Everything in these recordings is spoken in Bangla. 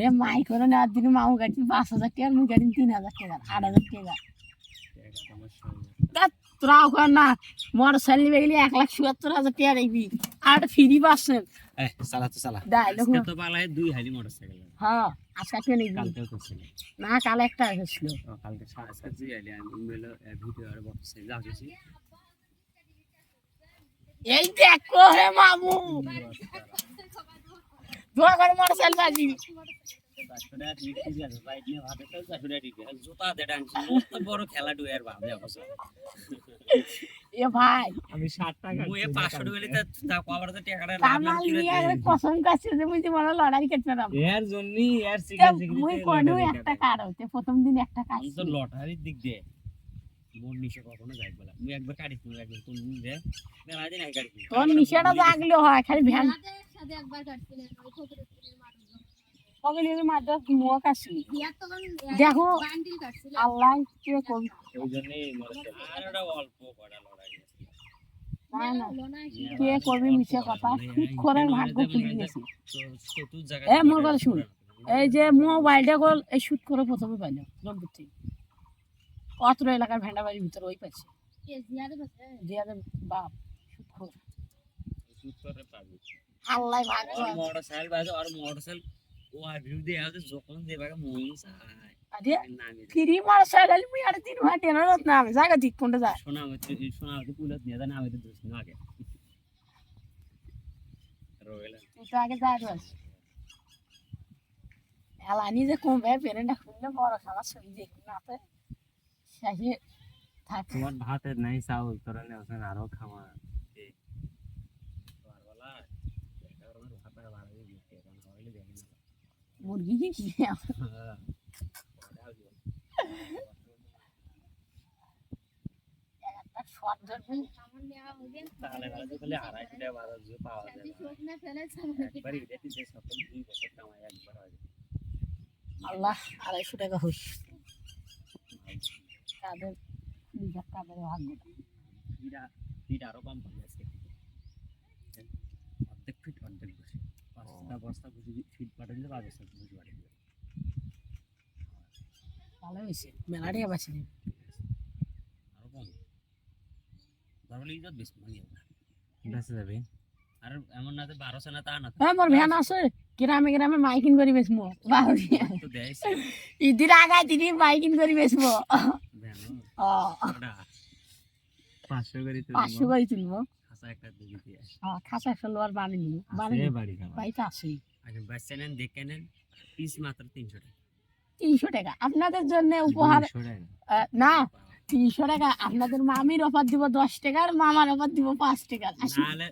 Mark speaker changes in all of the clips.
Speaker 1: এ মাই করে নেওয়ার দিনে মামু গাড়ি 5,000 টাকা, মুই গাড়ি 3,000 টাকা, 8,000 টাকা। তোরাও কর না, মোটর সাইকেল নিয়ে গেলে 1,77,000 টাকা দেখবি, আর ফ্রি পাচ্ছেন। হ্যাঁ, আজকে একটা নেই, না কাল একটা এসেছিল। এই দেখো হে মামু, দোয়া করে মোটর সাইকেল বাজি। এ ভাই আমি 60 টাকা মুই 500 টাকা লিতে তা কভার তো টাকাটা লাভ নিয়ে পছন্দ করছে যে মুই মনে লড়াই করতে না এর জন্যই এর সিগারেট মুই কোন একটা কার হইতে প্রথম দিন একটা কাজ তো লটারির দিক দিয়ে মন নিশে কখনো যাই বলা মুই একবার কাটি তুই একবার কোন দিন দে মেলা দিন আই কাটি তোর নিশাটা জাগলো হয় খালি ভ্যান সাথে একবার কাটছিলেন ওই ঠোকরে মারলো কবে মাদ্রাস মুখ আসি দেখো আল্লাহ কে কোন ওই জন্যই মরছে আর ওটা অল্প কড়া লড়াই না না কে করবি মিছে কথা করে ভাগ্য খুলে গেছে এ মোর কথা শুন এই যে মোবাইলটা কল এই শুট করে প্রথমে পাইলো রংপুর থেকে অত্র এলাকার ভেন্ডাবাড়ির ভিতরে ওই পাচ্ছে কে জিয়াদের বাপ শুট করে পাবে আল্লাহ ভাগ্য মোটরসাইকেল বাজে আর মোটরসাইকেল ও আর ভিউ দে আছে যখন দেবাকে মন চায় আরে ফ্রি মোটরসাইকেল মুই আর 3 ঘন্টা না না আমি জায়গা ঠিক কোনটা যায় শোনা হচ্ছে পুলত নিয়ে জানা আমি তো দোষ না আগে রোয়েলা তুই তো আগে যাই রস এলানি যে কম ভাই পেরেন্টটা খুললে বড় খাবার ছবি দেখি না তো শেষে থাক তোমার ভাতে নাই চাউল তোরনে ওখান আরো খাওয়া এই বারবালা এটা আমার ভাতে ভালো দিতে কারণ হইলে দেখি মুরগি কি একটা শট ধরবি সামনে নেওয়া হবে তাহলে ভালো করে 250 টাকা বাজার যে পাওয়া যায় শুকনা ফেলেছে একবারই দেখি যে সব 2 বছর কামাই একবার হয় আল্লাহ 250 টাকা হইস তাদের নিজের কাদের ভাগ্য ফিট আরো কম পাবে আজকে অর্ধেক ফিট অর্ধেক বসে 5টা বস্তা বুঝি ফিট পাঠিয়ে দিলে 5 বস্তা বুঝি পাঠিয়ে দিলে ভালো হয়েছে মেলাটি আবাসি আরো কম ধরলে ইজ্জত বেশি মানে বেঁচে যাবে আর এমন না যে 1200 না তা না হ্যাঁ মোর ভ্যান আছে গ্রামে গ্রামে মাইকিং করি বেচমু 12 তো দেইছ ইদির আগায় দিদি মাইকিং করি বেচমু ভ্যান ও ওটা 500 করে তুলবো 500 করে তুলবো খাসা একটা দিবি দিয়ে হ্যাঁ খাসা একটা লোয়ার বানিয়ে নিব বানিয়ে বাড়ি খাওয়া বাইটা আছে আগে বাচ্চা নেন দেখে নেন পিস মাত্র 300 টাকা 300 টাকা আপনাদের জন্য উপহার না 300 টাকা আপনাদের মামির অফার দিব 10 টাকা আর মামার অফার দিব 5 টাকা নালে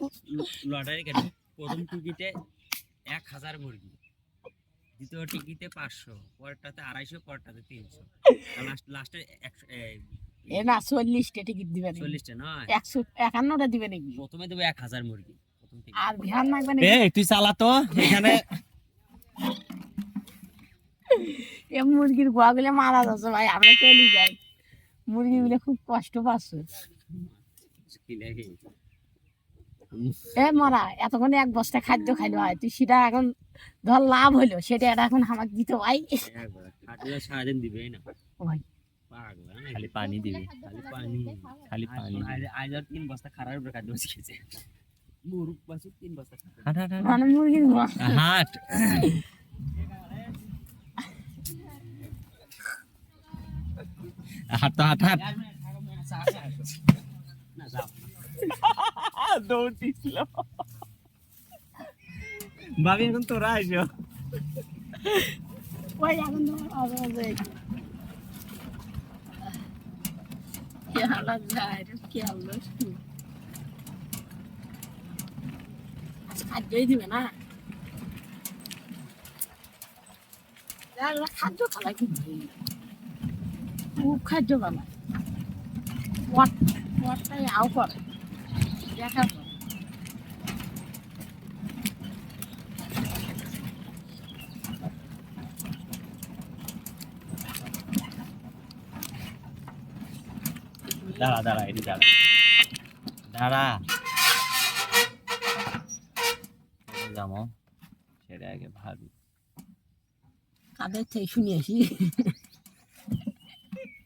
Speaker 1: লটারি কেটে প্রথম টিকিটে 1000 মুরগি দ্বিতীয় টিকিটে 500 পরেরটাতে 250 পরেরটাতে 300 লাস্টে 100 এ না 40 টা টিকিট দিবেন 40 টা নয় 151 টা দিবেন নাকি প্রথমে দেব 1000 মুরগি প্রথম টিকিট আর ধ্যান রাখবেন এই তুই চালা তো এখানে এ মুরগির গোয়াগুলো মারা যাচ্ছে ভাই আমরা চলে যাই মুরগিগুলো খুব কষ্ট পাচ্ছে এ মরা এতক্ষণ 1 বস্তা খাদ্য খাইলো হয় তুই সেটা এখন ধর লাভ হইলো সেটা এখন আমাকে দিতে ভাই সারাদিন দিবে না ভাই খালি পানি দিবি খালি পানি আজ আর 3 বস্তা খারাপ উপরে খাদ্য শিখেছে মুরগ পাশে 3 বস্তা মানে মুরগির হাট হাট তো হাট না যাও দৌড়ছিল ভাবি এখন তোরা আইসো ওই এখন তো আওয়াজ কি হালাত যায় কি হলো খাদ্যই দিবে না খাদ্য খালা কিন্তু খুব খাদ্য বানা ওয়াটাই আও করে দেখা দাঁড়া দাঁড়া এটি দাঁড়া দাঁড়া যাবো সেটা আগে ভাবি
Speaker 2: কাদের থেকে শুনে আসি